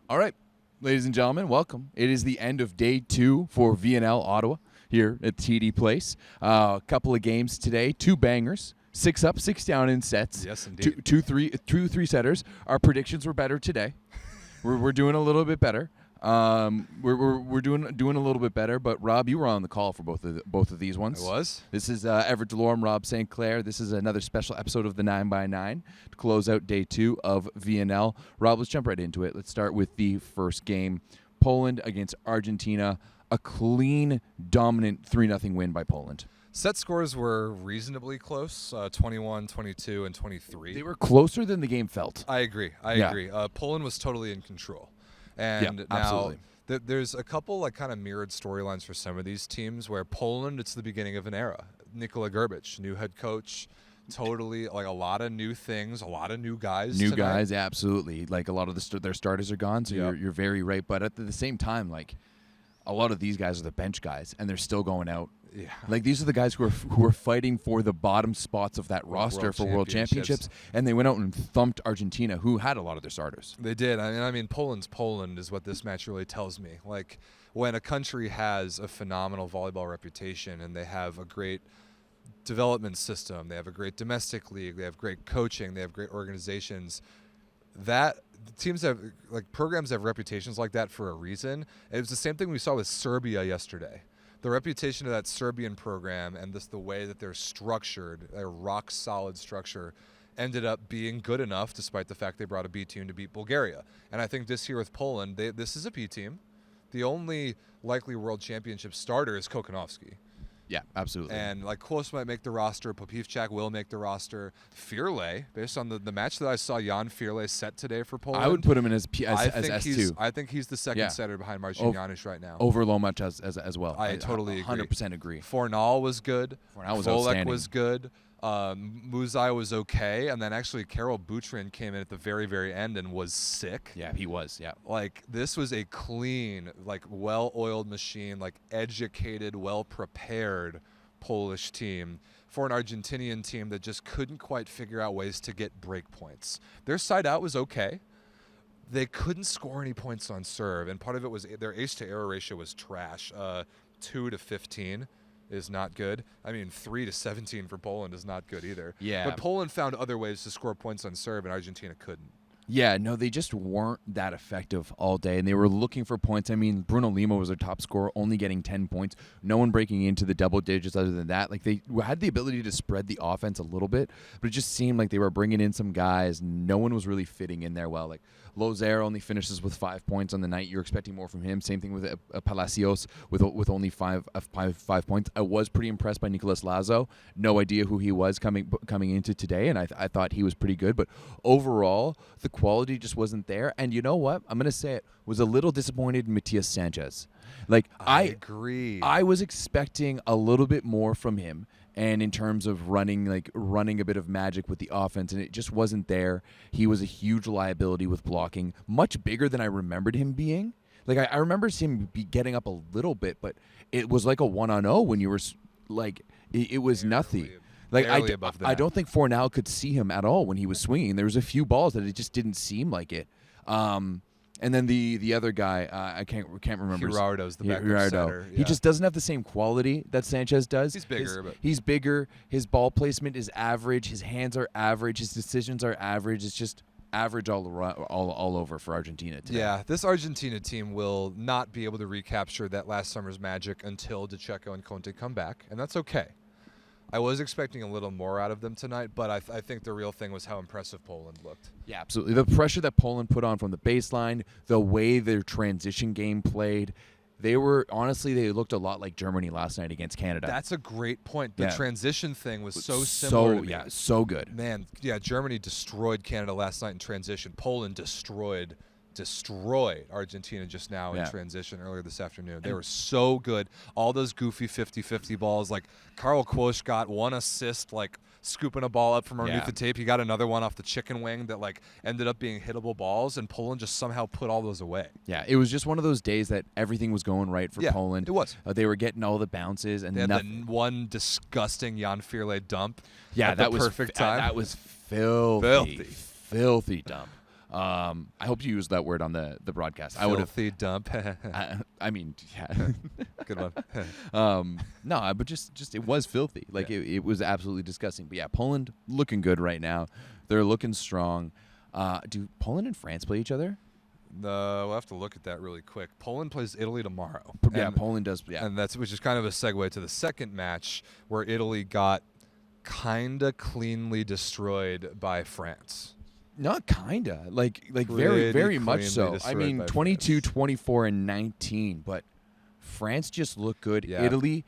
All right, ladies and gentlemen, welcome. It is the end of day 2 for VNL Ottawa here at TD Place. A couple of games today, 2 bangers, 6 up, 6 down in sets. Yes, indeed. Two three setters. Our predictions were better today. We're doing a little bit better. We're doing a little bit better. But Rob, you were on the call for both of these ones. I was. This is Everett Delorme, Rob St. Clair. This is another special episode of the 9x9 to close out day 2 of VNL. Rob, let's jump right into it. Let's start with the first game. Poland against Argentina. A clean, dominant 3-0 win by Poland. Set scores were reasonably close, 21, 22, and 23. They were closer than the game felt. I agree. I agree. Poland was totally in control. And now absolutely. There's a couple like kind of mirrored storylines for some of these teams where Poland, it's the beginning of an era. Nikola Grbic, new head coach, totally like a lot of new things, a lot of new guys. New tonight. guys, absolutely. Like a lot of their starters are gone, so you're very right. But at the same time, like a lot of these guys are the bench guys, and they're still going out. Yeah. Like these are the guys who are fighting for the bottom spots of that roster for World Championships, and they went out and thumped Argentina, who had a lot of their starters. They did. I mean, Poland's Poland is what this match really tells me. Like when a country has a phenomenal volleyball reputation and they have a great development system, they have a great domestic league, they have great coaching, they have great organizations. That teams have like programs have reputations like that for a reason. It was the same thing we saw with Serbia yesterday. The reputation of that Serbian program and the way that they're structured, their rock-solid structure, ended up being good enough despite the fact they brought a B team to beat Bulgaria. And I think this year with Poland, this is a B team. The only likely World Championship starter is Kokonowski. Yeah, absolutely. And like Klos might make the roster, Popivchak will make the roster. Firle, based on the match that I saw Jan Firle set today for Poland, I would put him in as S2. I think he's the second setter behind Marcin Janusz right now. Over Lomac as well. I totally agree. 100% agree. Fornal was good. Fornal was Volek outstanding. was good. Muzai was okay, and then actually Karol Butryn came in at the very, very end and was sick. Yeah, he was. Yeah, like this was a clean, like well-oiled machine, like educated, well-prepared Polish team for an Argentinian team that just couldn't quite figure out ways to get break points. Their side out was okay. They couldn't score any points on serve, and part of it was their ace-to-error ratio was trash. 2 to 15. Is not good. I mean, 3 to 17 for Poland is not good either. Yeah. But Poland found other ways to score points on serve, and Argentina couldn't. Yeah, no, they just weren't that effective all day, and they were looking for points. I mean, Bruno Lima was their top scorer, only getting 10 points. No one breaking into the double digits other than that. Like, they had the ability to spread the offense a little bit, but it just seemed like they were bringing in some guys. No one was really fitting in there well. Like, Lozer only finishes with 5 points on the night. You're expecting more from him. Same thing with Palacios with only 5 points. I was pretty impressed by Nicolas Lazo. No idea who he was coming into today, and I thought he was pretty good. But overall, the quality just wasn't there. And you know what? I'm going to say it. Was a little disappointed in Matias Sanchez. Like I agree. I was expecting a little bit more from him. And in terms of running a bit of magic with the offense, and it just wasn't there. He was a huge liability with blocking, much bigger than I remembered him being. Like I remember him getting up a little bit, but it was like a 1-on-0 when you were like it was nothing. Like I don't think Fornal could see him at all when he was swinging. There was a few balls that it just didn't seem like it. And then the other guy, I can't remember. Girardo's the backup setter. Yeah. He just doesn't have the same quality that Sanchez does. He's bigger. He's bigger. His ball placement is average. His hands are average. His decisions are average. It's just average all over for Argentina today. Yeah, this Argentina team will not be able to recapture that last summer's magic until De Checo and Conte come back, and that's okay. I was expecting a little more out of them tonight, but I think the real thing was how impressive Poland looked. Yeah, absolutely. The pressure that Poland put on from the baseline, the way their transition game played, they looked a lot like Germany last night against Canada. That's a great point. The transition thing was so similar to me. Yeah, so good. Man, yeah, Germany destroyed Canada last night in transition. Poland destroyed Argentina just now in transition earlier this afternoon. They were so good. All those goofy 50-50 balls. Like Karol Klos got 1 assist, like scooping a ball up from underneath the tape. He got another one off the chicken wing that like ended up being hittable balls, and Poland just somehow put all those away. Yeah, it was just one of those days that everything was going right for Poland. It was. They were getting all the bounces, and they had the one disgusting Jan Firle dump. Yeah, at the perfect time. That was filthy dump. I hope you used that word on the broadcast. I would have. Filthy dump. I mean, yeah. Good one. No, but just it was filthy. Like it was absolutely disgusting. But yeah, Poland looking good right now. They're looking strong. Do Poland and France play each other? We'll have to look at that really quick. Poland plays Italy tomorrow. Yeah, Poland does. Yeah, and which is kind of a segue to the second match where Italy got kinda cleanly destroyed by France. Not kinda. Like very, very much so. I mean, 22, 24, and 19. But France just looked good. Yeah. Italy.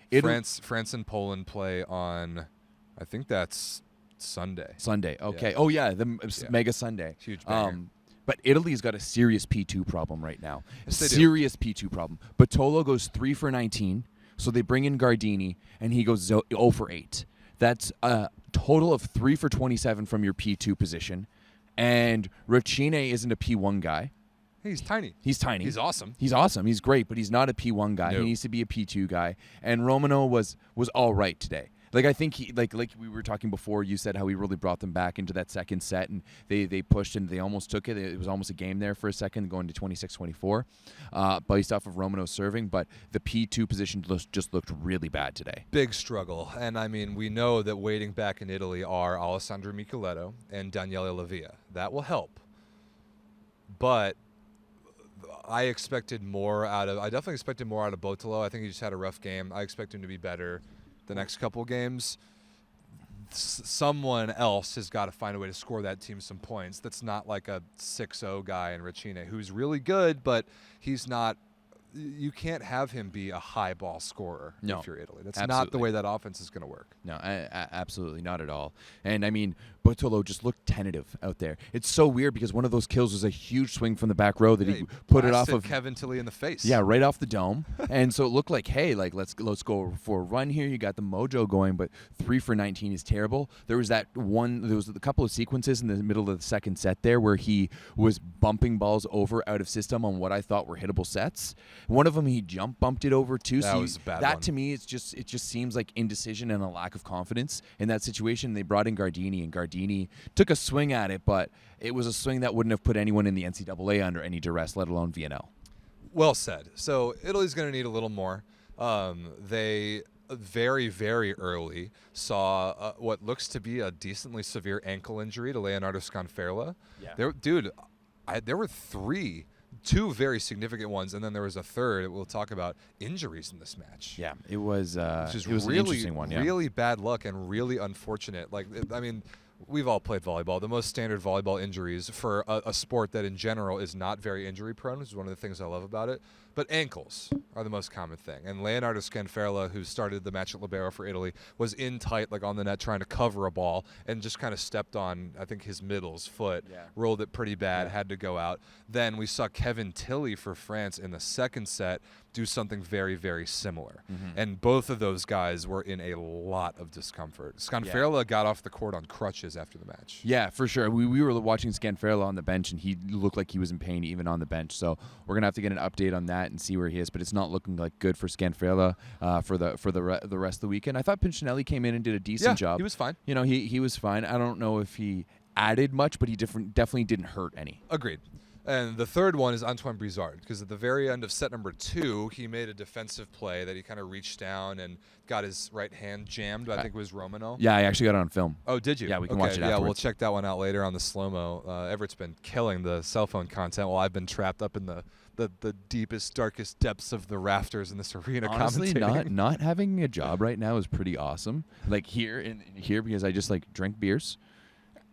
France and Poland play on, I think that's Sunday. Okay. Yeah. Oh yeah, Mega Sunday. Huge banger. But Italy's got a serious P2 problem right now. Yes, they do. Serious P2 problem. Bartolo goes 3 for 19, so they bring in Gardini, and he goes 0 for 8. That's a total of 3 for 27 from your P2 position. And Racine isn't a P1 guy. He's tiny. He's tiny. He's awesome. He's awesome. He's great, but he's not a P1 guy. No. He needs to be a P2 guy. And Romano was all right today. Like I think he like we were talking before, you said how he really brought them back into that second set, and they pushed and they almost took it. It was almost a game there for a second, going to 26-24, based off of Romano serving. But the P2 position just looked really bad today. Big struggle. And I mean, we know that waiting back in Italy are Alessandro Micheletto and Daniele Lavia. That will help. But I definitely expected more out of Botolo. I think he just had a rough game. I expect him to be better the next couple games. Someone else has got to find a way to score that team some points. That's not like a 6-0 guy in Racine, who's really good, but he's not. You can't have him be a high ball scorer if you're Italy. That's not the way that offense is going to work. No, absolutely not at all. And I mean, Bartolo just looked tentative out there. It's so weird because one of those kills was a huge swing from the back row that he put it off of Kevin Tilly in the face. Yeah, right off the dome. And so it looked like, hey, like let's go for a run here. You got the mojo going, but 3 for 19 is terrible. There was a couple of sequences in the middle of the second set there where he was bumping balls over out of system on what I thought were hittable sets. One of them he bumped it over too. That was a bad one. To me, it just seems like indecision and a lack of confidence in that situation. They brought in Gardini, and Gardini took a swing at it, but it was a swing that wouldn't have put anyone in the NCAA under any duress, let alone VNL. Well said. So Italy's going to need a little more. They very, very early saw what looks to be a decently severe ankle injury to Leonardo Scanferla. Yeah. There were two very significant ones, and then there was a third we'll talk about, injuries in this match. Yeah, it was it was really, an interesting one. Yeah. Really bad luck and really unfortunate. I mean, we've all played volleyball. The most standard volleyball injuries for a sport that in general is not very injury prone, which is one of the things I love about it. But ankles are the most common thing. And Leonardo Scanferla, who started the match at libero for Italy, was in tight, like on the net, trying to cover a ball and just kind of stepped on, I think, his middle's foot, rolled it pretty bad, had to go out. Then we saw Kevin Tilly for France in the second set do something very, very similar. Mm-hmm. And both of those guys were in a lot of discomfort. Scanferla got off the court on crutches after the match. Yeah, for sure. We were watching Scanferla on the bench, and he looked like he was in pain even on the bench. So we're going to have to get an update on that and see where he is. But it's not looking like good for Scanferla for the rest of the weekend. I thought Pinchinelli came in and did a decent job. He was fine. You know, he was fine. I don't know if he added much, but he definitely didn't hurt any. Agreed. And the third one is Antoine Brizard, because at the very end of set number 2, he made a defensive play that he kind of reached down and got his right hand jammed. I think it was Romano. Yeah, I actually got it on film. Oh, did you? Yeah, we can watch it afterwards. Yeah, we'll check that one out later on the slow-mo. Everett's been killing the cell phone content while I've been trapped up in the deepest, darkest depths of the rafters in this arena. Honestly, not having a job right now is pretty awesome. Like here because I just like drink beers,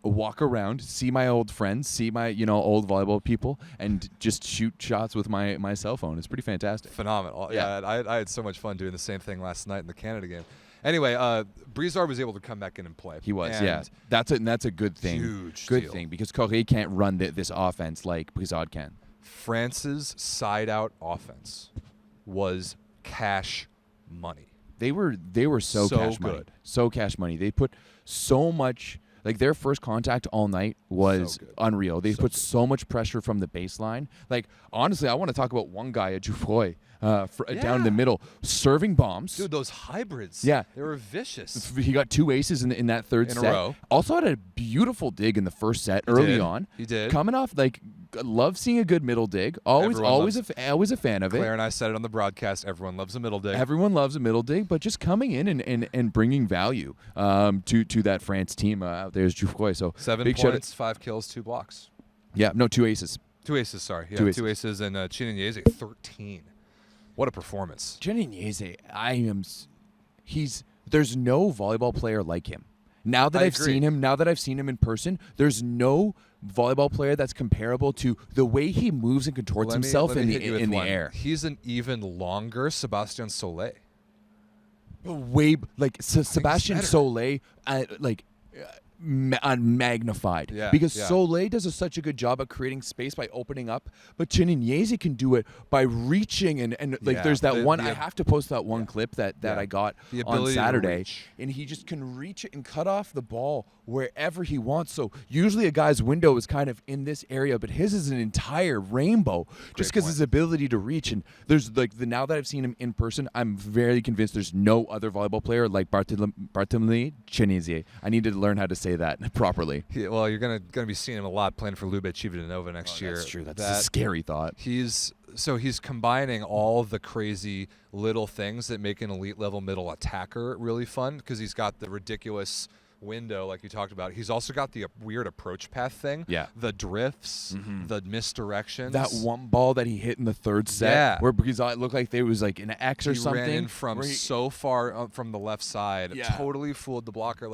walk around, see my old friends, see my old volleyball people, and just shoot shots with my cell phone. It's pretty fantastic. Phenomenal. Yeah, I had so much fun doing the same thing last night in the Canada game. Anyway, Brizard was able to come back in and play. He was, yeah. That's a good thing. Huge good deal. thing because Correa can't run this offense like Brizard can. France's side-out offense was cash money. They were so cash money. Good. So cash money. They put so much. Like their first contact all night was So good. unreal. They So put good. so much pressure from the baseline. Like honestly, I want to talk about one guy at Jouffroy down in the middle, serving bombs. Dude, those hybrids. Yeah. They were vicious. He got 2 aces in that third In a set. row. Also had a beautiful dig in the first set early did. on. He did. Coming off, like, love seeing a good middle dig. Always Everyone always a fan of Claire it. and I said it on the broadcast. Everyone loves a middle dig. Everyone loves a middle dig, but just coming in and bringing value to that France team out there is Jouffroy. So 7 big shout out- points, 5 kills, 2 blocks. Yeah, no, 2 aces. 2 aces, sorry. Yeah, 2 aces. 2 aces and Chinanyeze, 13. What a performance. Chinanyeze, there's no volleyball player like him. Now that I I've agree. seen him in person, there's no volleyball player that's comparable to the way he moves and contorts himself Let me in hit you with the one. air. He's an even longer Sebastien Solé. Way like Sebastian better. Solé, magnified. Yeah, because yeah. Solé does such a good job at creating space by opening up, but Chinanyeze can do it by reaching and like Yeah, there's that one. I the- have to post that one clip that Yeah. I got The on ability to Saturday, reach. and he just can reach it and cut off the ball wherever he wants. So usually a guy's window is kind of in this area, but his is an entire rainbow just because point. his ability to reach. And there's like now that I've seen him in person, I'm very convinced there's no other volleyball player like Bartolomé Chinanyeze. I needed to learn how to say that properly. Well, you're gonna be seeing him a lot playing for Lube Civitanova next year. That's true. That's a scary thought. He's combining all the crazy little things that make an elite level middle attacker really fun because he's got the ridiculous window like you talked about. He's also got the weird approach path thing. Yeah. The drifts, the misdirections. That one ball that he hit in the third set, Yeah. where because it looked like there was like an X or he something. ran in from where he- so far from the left side, Yeah. totally fooled the blocker.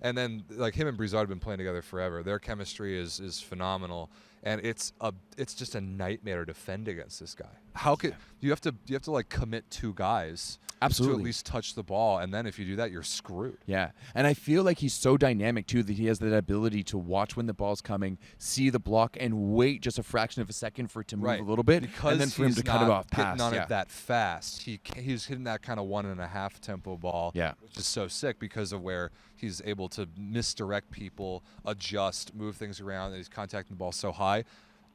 And then him and Brizard have been playing together forever. Their chemistry is phenomenal, and it's just a nightmare to defend against this guy. How could you have to like commit 2 guys to Absolutely. at least touch the ball, and then if you do that, you're screwed. Yeah, and I feel like he's so dynamic too that he has that ability to watch when the ball's coming, see the block, and wait just a fraction of a second for it to move a little bit, because and then for him he's to cut it not off pass. getting on Yeah. it that fast. He's hitting that kind of 1.5 tempo ball, Yeah. which is so sick because of where he's able to misdirect people, adjust, move things around, and he's contacting the ball so high.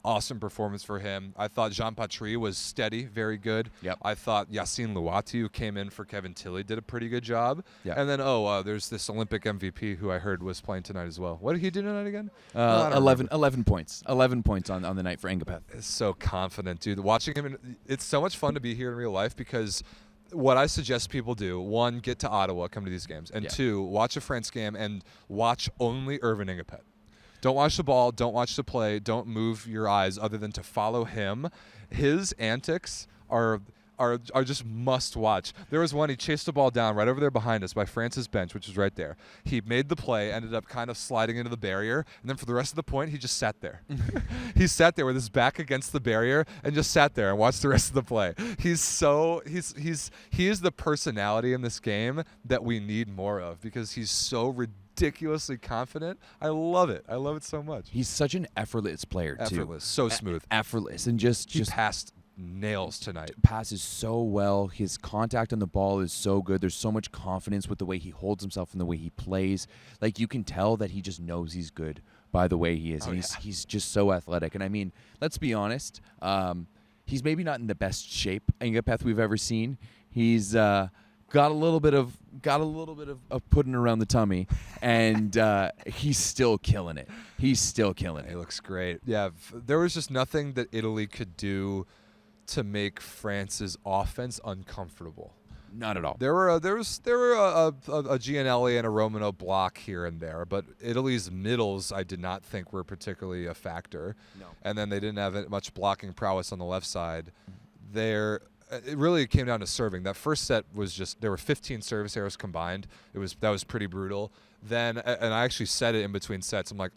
Awesome performance for him. I thought Jean Patry was steady, very good. Yep. I thought Yassine Louati, who came in for Kevin Tilley, did a pretty good job. Yep. And then, there's this Olympic MVP who I heard was playing tonight as well. What did he do tonight again? I don't 11 remember. points. 11 points on the night for Engapeth. Is so confident, dude. Watching him, it's so much fun to be here in real life because what I suggest people do, 1, get to Ottawa, come to these games, and 2, watch a France game and watch only Irvin Ingapet. Don't watch the ball, don't watch the play, don't move your eyes other than to follow him. His antics are just must watch. There was one, he chased the ball down right over there behind us by France's bench, which was right there. He made the play, ended up kind of sliding into the barrier, and then for the rest of the point, he just sat there. He sat there with his back against the barrier and just sat there and watched the rest of the play. He is the personality in this game that we need more of because he's so ridiculously confident. I love it. I love it so much. He's such an effortless player too. Effortless, so smooth. Effortless, and just Passed nails tonight. passes so well. His contact on the ball is so good. There's so much confidence with the way he holds himself and the way he plays. Like you can tell that he just knows he's good by the way he is. And he's just so athletic. And I mean, let's be honest. He's maybe not in the best shape Ingapeth we've ever seen. He's got a little bit of pudding around the tummy, and he's still killing it. He's still killing He it. looks great. Yeah, there was just nothing that Italy could do to make France's offense uncomfortable. Not at all. There were a Gianelli and a Romano block here and there, but Italy's middles I did not think were particularly a factor. No. And then they didn't have much blocking prowess on the left side. It really came down to serving. That first set was just there were 15 service errors combined. That was pretty brutal. Then and I actually said it in between sets. I'm like,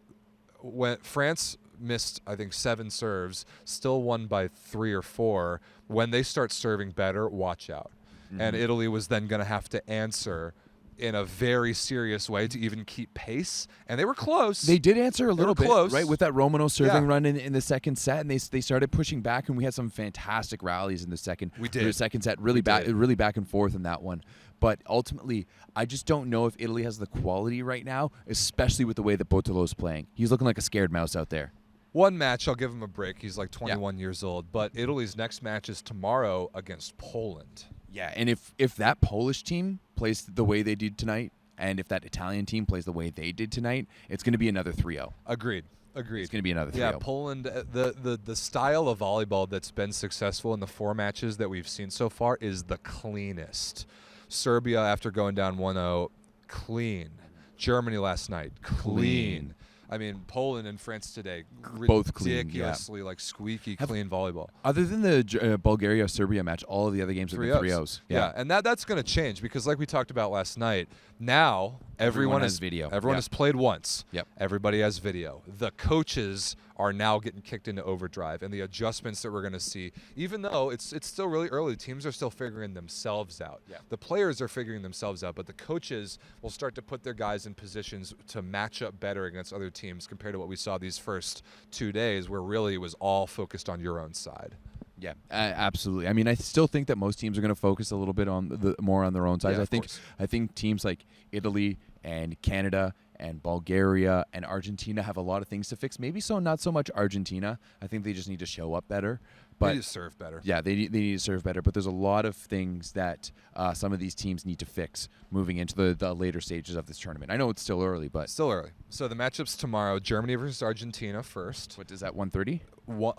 when France missed I think 7 serves, still won by 3 or 4. When they start serving better, watch out. And Italy was then going to have to answer in a very serious way to even keep pace, and they were close. They did answer a little bit, close. right, with that Romano serving Yeah. run in the second set, and they started pushing back, and we had some fantastic rallies in the second. We did. The second set, really back and forth in that one. But ultimately, I just don't know if Italy has the quality right now, especially with the way that Bottolo's playing. He's looking like a scared mouse out there. One match, I'll give him a break. He's like 21 years old. But Italy's next match is tomorrow against Poland. Yeah, and if that Polish team plays the way they did tonight, and if that Italian team plays the way they did tonight, it's going to be another 3-0. Agreed. It's going to be another 3-0. Yeah, Poland, the style of volleyball that's been successful in the 4 matches that we've seen so far is the cleanest. Serbia, after going down 1-0, clean. Germany last night, clean. I mean, Poland and France today, both clean, ridiculously like squeaky clean volleyball. Other than the Bulgaria-Serbia match, all of the other games have been 3-0s. Yeah, and that's going to change because, like we talked about last night, now everyone has video. Everyone has played once. Yep. Everybody has video. The coaches are now getting kicked into overdrive, and the adjustments that we're going to see, even though it's still really early, teams are still figuring themselves out. Yeah. The players are figuring themselves out, but the coaches will start to put their guys in positions to match up better against other teams compared to what we saw these first 2 days, where really it was all focused on your own side. Yeah, absolutely. I mean, I still think that most teams are going to focus a little bit on more on their own sides. Yeah, I think teams like Italy and Canada and Bulgaria and Argentina have a lot of things to fix. Maybe not so much Argentina. I think they just need to show up better. But They need to serve better. Yeah, they need to serve better. But there's a lot of things that some of these teams need to fix moving into the later stages of this tournament. I know it's still early, but Still early. So the matchups tomorrow, Germany versus Argentina first. what is that, 1:30?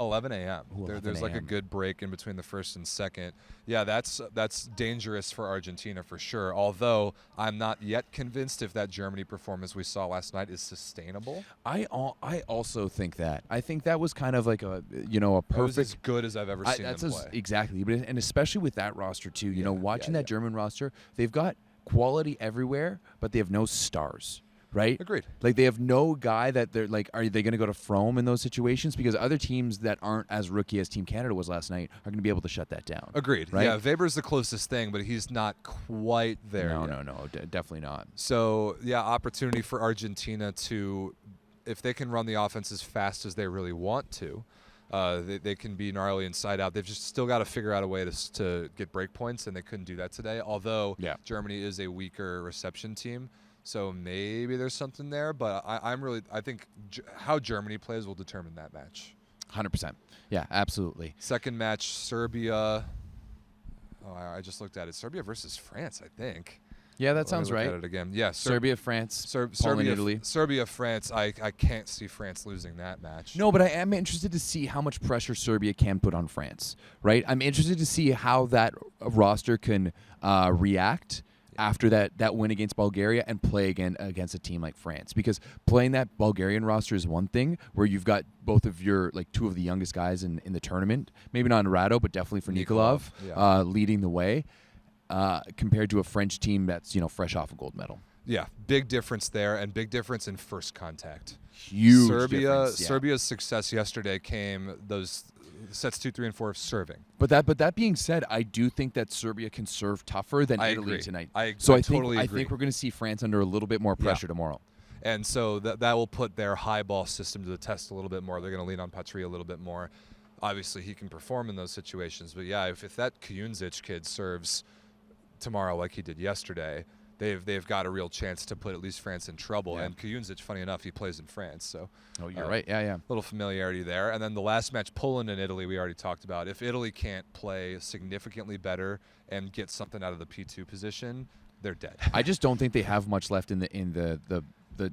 11 a.m. Ooh, 11 There's like a a.m. good break in between the first and second. Yeah, that's dangerous for Argentina for sure. Although I'm not yet convinced if that Germany performance we saw last night is sustainable. I also think that. I think that was kind of like a It was perfect. as good as I've ever seen That's them play. exactly, and especially with that roster too. Watching that yeah. German roster, they've got quality everywhere, but they have no stars, right? Agreed. Like they have no guy that they're like, are they going to go to Frome in those situations? Because other teams that aren't as rookie as Team Canada was last night are going to be able to shut that down. Agreed. Right? Yeah, Weber's the closest thing, but he's not quite there yet. No, definitely not. So, yeah, opportunity for Argentina to, if they can run the offense as fast as they really want to, they can be gnarly inside out. They've just still got to figure out a way to get break points, and they couldn't do that today. Although Germany is a weaker reception team, so maybe there's something there. But I think how Germany plays will determine that match. 100%. Yeah, absolutely. Second match, Serbia. Oh, I just looked at it. Serbia versus France, I think. Yeah, that Let me sounds look right. at it again. Yeah, Serbia, France, Poland, Serbia, Italy. Serbia, France. I can't see France losing that match. No, but I am interested to see how much pressure Serbia can put on France, right? I'm interested to see how that roster can react after that win against Bulgaria and play again against a team like France. Because playing that Bulgarian roster is one thing, where you've got both of your, like, two of the youngest guys in the tournament, maybe not in Rado, but definitely for Nikolov, leading the way, compared to a French team that's, fresh off a gold medal. Yeah, big difference there, and big difference in first contact. Huge difference, yeah. Serbia's success yesterday came those sets 2, 3, and 4 of serving. But that being said, I do think that Serbia can serve tougher than Italy agree. tonight. I think totally agree. I think we're going to see France under a little bit more pressure tomorrow. And so that will put their high ball system to the test a little bit more. They're going to lean on Patry a little bit more. Obviously, he can perform in those situations. But yeah, if that Kujundžić kid serves tomorrow like he did yesterday, they've got a real chance to put at least France in trouble. Yeah. And Kujundžić, funny enough, he plays in France. So You're right. Yeah. little familiarity there. And then the last match, Poland and Italy, we already talked about. If Italy can't play significantly better and get something out of the P2 position, they're dead. I just don't think they have much left in the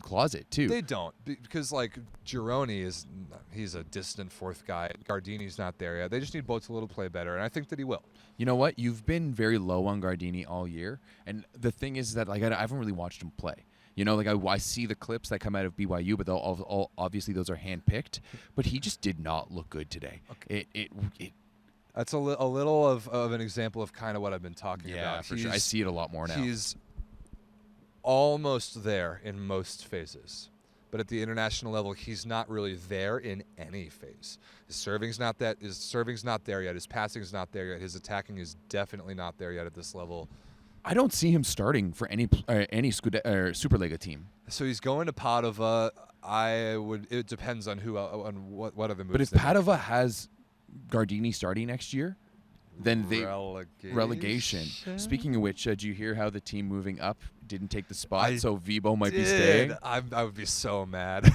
closet too. They don't, because like Gironi he's a distant fourth guy. Gardini's not there yet. They just need Bottolo to play better, and I think that he will. You know what? You've been very low on Gardini all year, and the thing is that I haven't really watched him play. I see the clips that come out of BYU, but all obviously those are handpicked. But he just did not look good today. Okay. It That's a little of an example of kind of what I've been talking about. Yeah, for sure. I see it a lot more now. He's almost there in most phases, but at the international level, he's not really there in any phase. His serving's not there yet. His passing's not there yet. His attacking is definitely not there yet at this level. I don't see him starting for any Superliga team. So he's going to Padova. It depends on what other moves. But if Padova has Gardini starting next year, then relegation. Speaking of which, did you hear how the team moving up didn't take the spot? So Vibo might be staying. I would be so mad.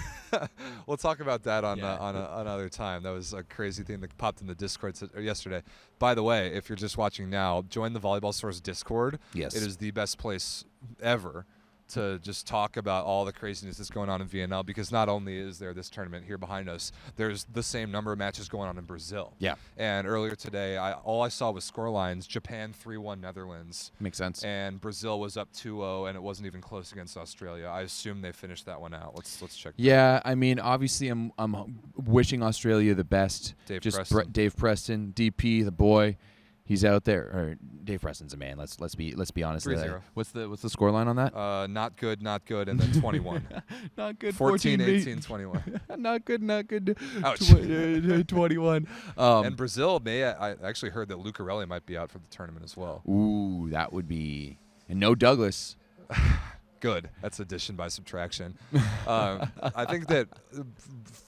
We'll talk about that on another time. That was a crazy thing that popped in the Discord yesterday. By the way, if you're just watching now, join the Volleyball Source Discord. Yes, it is the best place ever to just talk about all the craziness that's going on in VNL, because not only is there this tournament here behind us, there's the same number of matches going on in Brazil. Yeah. And earlier today, all I saw was scorelines: Japan 3-1 Netherlands. Makes sense. And Brazil was up 2-0, and it wasn't even close against Australia. I assume they finished that one out. Let's check. Yeah, I mean, obviously, I'm wishing Australia the best. Dave Preston, DP, the boy. He's out there. Or Dave Preston's a man. Let's be honest. 3-0. What's the scoreline on that? Not good, and then 21. Not good. 14, 18, 21. Not good. Ouch. 21. And Brazil I actually heard that Lucarelli might be out for the tournament as well. Ooh, that would be. And no Douglas. Good. That's addition by subtraction. I think that,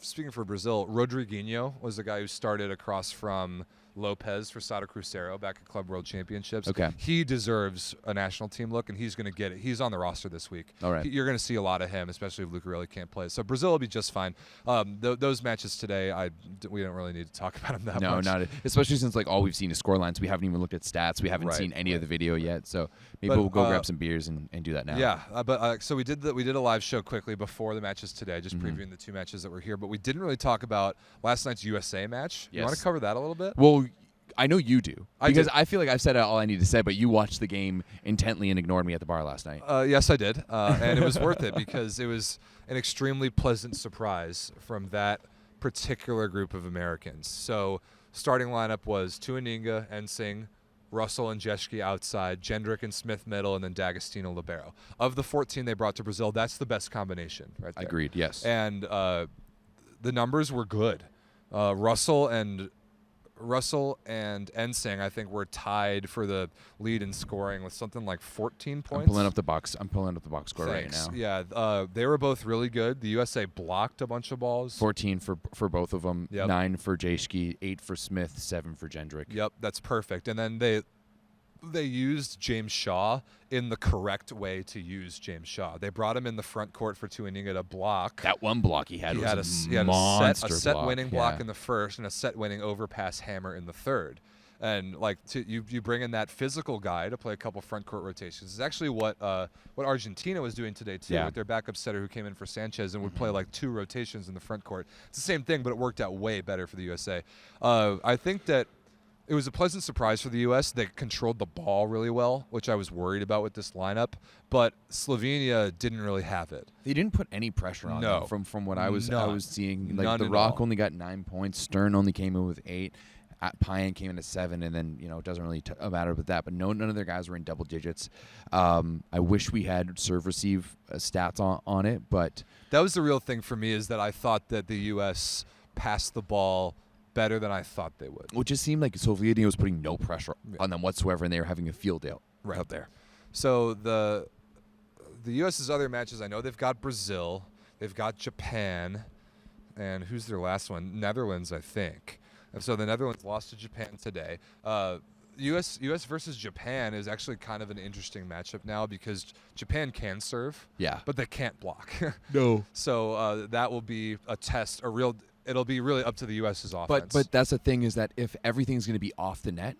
speaking for Brazil, Rodriguinho was the guy who started across from Lopez for Sada Cruzeiro back at Club World Championships. Okay. He deserves a national team look, and he's going to get it. He's on the roster this week. All right. You're going to see a lot of him, especially if Lucarelli can't play. So Brazil will be just fine. Those matches today, we don't really need to talk about them that much. No, not especially since all we've seen is scorelines. We haven't even looked at stats. We haven't seen any of the video yet. So maybe we'll go grab some beers and do that now. Yeah, so we did a live show quickly before the matches today, just previewing the two matches that were here. But we didn't really talk about last night's USA match. Yes. You want to cover that a little bit? Well, I know you do. Because do. I feel like I've said all I need to say, but you watched the game intently and ignored me at the bar last night. Yes, I did. And it was worth it because it was an extremely pleasant surprise from that particular group of Americans. So starting lineup was Tuaninga, Ensing, Russell and Jeschke outside, Jendrick and Smith middle, and then D'Agostino libero. Of the 14 they brought to Brazil, that's the best combination right there. Agreed, yes. And the numbers were good. Russell and Ensing, I think, were tied for the lead in scoring with something like 14 points. I'm pulling up the box score right now. Yeah, they were both really good. The USA blocked a bunch of balls. 14 for both of them. Yep. 9 for Jeschke, 8 for Smith, 7 for Jendrick. Yep, that's perfect. And then they used James Shaw in the correct way to use James Shaw. They brought him in the front court for Tuaninga to block. That one block he had was a monster a set block. winning block in the first and a set winning overpass hammer in the third. And you bring in that physical guy to play a couple front court rotations. It's actually what Argentina was doing today too, with their backup setter who came in for Sanchez and would play 2 rotations in the front court. It's the same thing, but it worked out way better for the USA. I think that it was a pleasant surprise for the U.S. They controlled the ball really well, which I was worried about with this lineup. But Slovenia didn't really have it. They didn't put any pressure on them from what I was seeing. The Rock only got 9 points. Stern only came in with 8. Payan came in at 7, and then it doesn't really matter with that. But none of their guys were in double digits. I wish we had serve receive stats on it, but that was the real thing for me, is that I thought that the U.S. passed the ball better than I thought they would. It just seemed like Slovenia was putting no pressure on them whatsoever, and they were having a field day out there. So the U.S.'s other matches, I know they've got Brazil, they've got Japan, and who's their last one? Netherlands, I think. And so the Netherlands lost to Japan today. U.S. versus Japan is actually kind of an interesting matchup now because Japan can serve, but they can't block. No. So that will be a test, it'll be really up to the U.S.'s offense. But that's the thing, is that if everything's going to be off the net,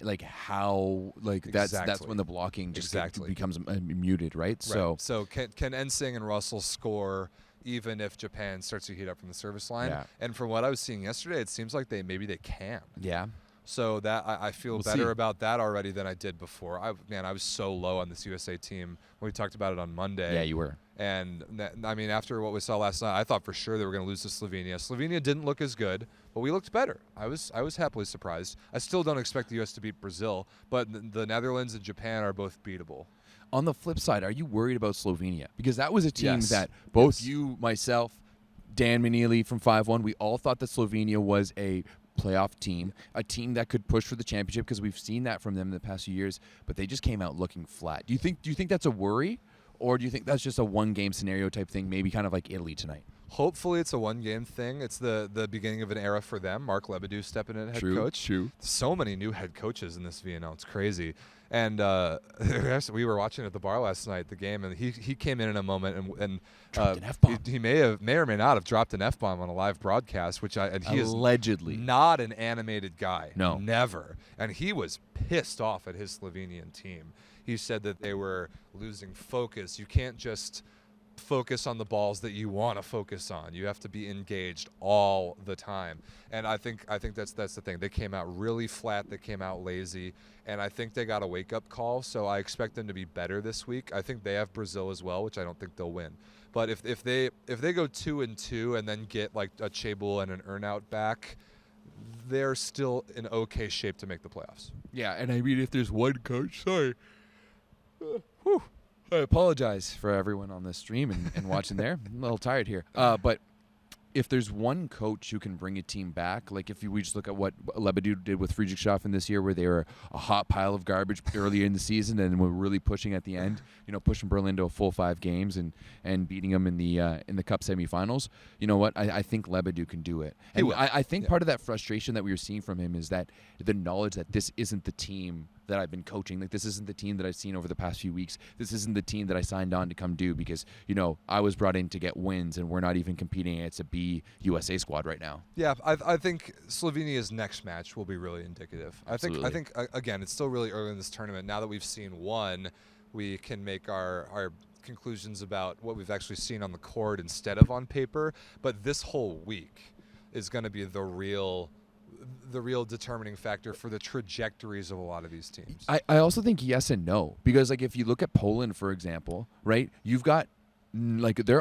that's when the blocking just becomes muted, right? So can Ensing and Russell score even if Japan starts to heat up from the service line? Yeah. And from what I was seeing yesterday, it seems like maybe they can. Yeah. So that I feel better about that already than I did before. I was so low on this USA team when we talked about it on Monday. Yeah, you were. And after what we saw last night, I thought for sure they were going to lose to Slovenia. Slovenia didn't look as good, but we looked better. I was happily surprised. I still don't expect the U.S. to beat Brazil, but the Netherlands and Japan are both beatable. On the flip side, are you worried about Slovenia? Because that was a team that both you, myself, Dan Manili from 5-1, we all thought that Slovenia was a playoff team, a team that could push for the championship, because we've seen that from them in the past few years, but they just came out looking flat. Do you think that's a worry, or do you think that's just a one-game scenario type thing, maybe kind of like Italy tonight? Hopefully it's a one-game thing. It's the beginning of an era for them. Mark Lebedeau stepping in head coach. True. So many new head coaches in this VNL. It's crazy. And we were watching at the bar last night, the game, and he came in a moment and dropped an F-bomb. He may or may not have dropped an F-bomb on a live broadcast, which he allegedly is not an animated guy. No. Never. And he was pissed off at his Slovenian team. He said that they were losing focus. You can't just focus on the balls that you want to focus on. You have to be engaged all the time. And I think that's the thing. They came out really flat. They came out lazy. And I think they got a wake-up call. So I expect them to be better this week. I think they have Brazil as well, which I don't think they'll win. But if they go 2-2 and then get like a Chebul and an Earnout back, they're still in okay shape to make the playoffs. Yeah, and I mean, if there's one coach, sorry. I apologize for everyone on the stream and watching there. I'm a little tired here. But if there's one coach who can bring a team back, like if we just look at what Lebedeau did with Friedrichshafen this year, where they were a hot pile of garbage earlier in the season and were really pushing at the end, pushing Berlin to a full 5 games and beating them in the Cup semifinals. You know what? I think Lebedeau can do it. And I think part of that frustration that we were seeing from him is that the knowledge that this isn't the team that I've been coaching. Like, this isn't the team that I've seen over the past few weeks. This isn't the team that I signed on to come do, because, I was brought in to get wins, and we're not even competing against a B USA squad right now. Yeah, I think Slovenia's next match will be really indicative. Absolutely. I think again, it's still really early in this tournament. Now that we've seen one, we can make our conclusions about what we've actually seen on the court instead of on paper. But this whole week is going to be the real determining factor for the trajectories of a lot of these teams. I also think yes and no, because like if you look at Poland, for example, right, you've got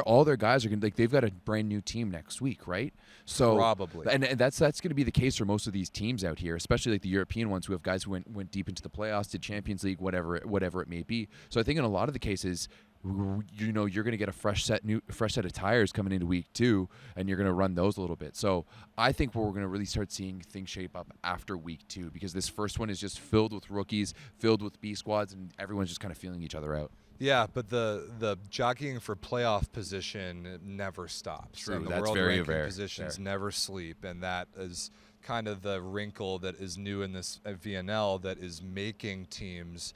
all their guys are gonna, they've got a brand new team next week, right? So probably, and that's going to be the case for most of these teams out here, especially like the European ones who have guys who went deep into the playoffs, did Champions League, whatever it may be. So I think in a lot of the cases, you're going to get a fresh set of tires coming into week 2, and you're going to run those a little bit. So I think we're going to really start seeing things shape up after week 2, because this first one is just filled with rookies, filled with B squads, and everyone's just kind of feeling each other out. Yeah, but the jockeying for playoff position never stops. True, and the that's world very ranking positions never sleep, and that is kind of the wrinkle that is new in this VNL that is making teams,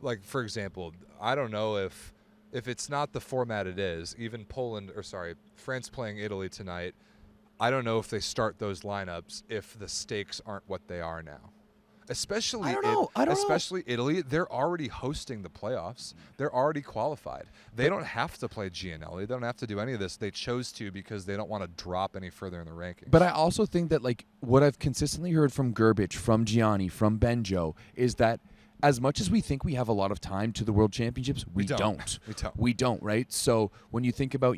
like, for example, I don't know if it's not the format it is, even France playing Italy tonight, I don't know if they start those lineups if the stakes aren't what they are now. Especially Italy, they're already hosting the playoffs. They're already qualified. They don't have to play Gianelli. They don't have to do any of this. They chose to because they don't want to drop any further in the rankings. But I also think that, like, what I've consistently heard from Gerbic, from Gianni, from Benjo, is that as much as we think we have a lot of time to the World Championships, we don't. We don't, right? So when you think about,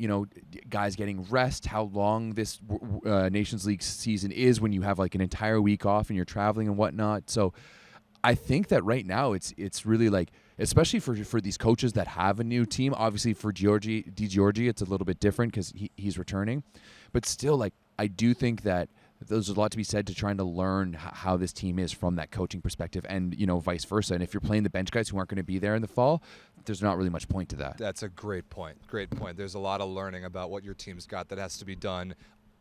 guys getting rest, how long this Nations League season is when you have like an entire week off and you're traveling and whatnot. So I think that right now it's really like, especially for these coaches that have a new team, obviously for Di Giorgi, it's a little bit different because he's returning. But still, like, I do think that there's a lot to be said to trying to learn how this team is from that coaching perspective, and vice versa. And if you're playing the bench guys who aren't going to be there in the fall, there's not really much point to that. That's a great point. There's a lot of learning about what your team's got that has to be done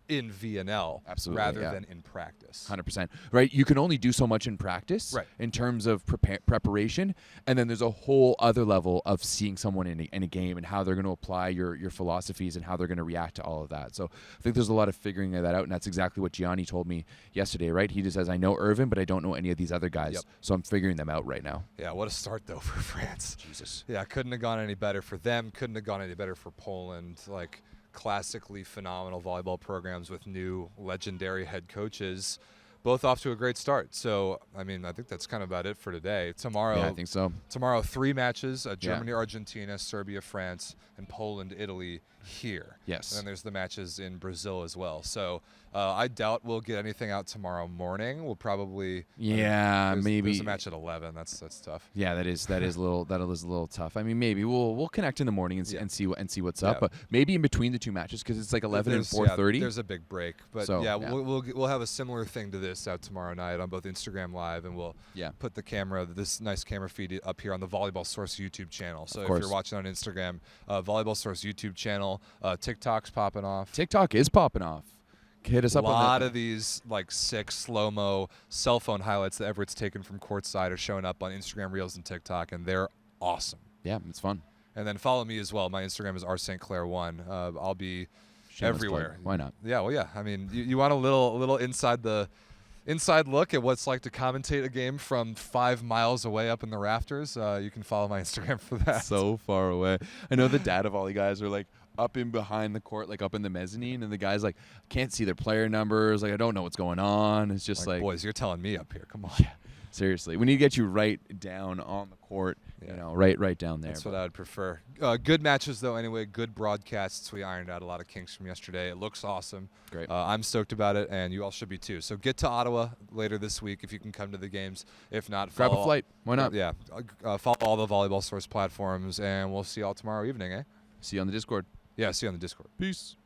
in VNL rather than in practice. 100%. Right? You can only do so much in practice in terms of preparation, and then there's a whole other level of seeing someone in a game and how they're going to apply your philosophies and how they're going to react to all of that. So I think there's a lot of figuring that out, and that's exactly what Gianni told me yesterday, right? He just says, I know Irvin, but I don't know any of these other guys, so I'm figuring them out right now. Yeah, what a start, though, for France. Jesus. Yeah, couldn't have gone any better for them, couldn't have gone any better for Poland. Like, classically phenomenal volleyball programs with new legendary head coaches, both off to a great start. So, I mean, I think that's kind of about it for today. Tomorrow, yeah, I think so. Tomorrow, 3 matches, Germany, Argentina, Serbia, France, and Poland, Italy here. Yes. And then there's the matches in Brazil as well. So I doubt we'll get anything out tomorrow morning. We'll probably maybe there's a match at 11. That's tough. Yeah, that is a little tough. I mean, maybe we'll connect in the morning and see what's up. But maybe in between the 2 matches, because it's like 11 and 4:30. There's a big break, but so, we'll have a similar thing to this. this out tomorrow night on both Instagram Live, and we'll Yeah. put this nice camera feed up here on the Volleyball Source YouTube channel. So if course. you're watching on Instagram, Volleyball Source YouTube channel, TikTok's popping off. TikTok is popping off. Hit us A up on lot that. of these like sick slow-mo cell phone highlights that Everett's taken from courtside are showing up on Instagram Reels and TikTok, and they're awesome. Yeah, it's fun. And then follow me as well. My Instagram is rstclair1. I'll be Shameless everywhere. plug. Why not? Yeah, well, yeah. I mean, you want a little inside look at what it's like to commentate a game from 5 miles away up in the rafters. You can follow my Instagram for that. So far away. I know the data volley guys are like up in behind the court, like up in the mezzanine, and the guys like can't see their player numbers. Like I don't know what's going on. It's just like boys, you're telling me up here. Come on. Yeah, seriously, we need to get you right down on the court. Yeah. You know, right down there. That's what I would prefer. Good matches, though, anyway. Good broadcasts. We ironed out a lot of kinks from yesterday. It looks awesome. Great. I'm stoked about it, and you all should be, too. So get to Ottawa later this week if you can come to the games. If not, Grab follow a flight. Why not? Yeah. Follow all the Volleyball Source platforms, and we'll see you all tomorrow evening, eh? See you on the Discord. Yeah, see you on the Discord. Peace.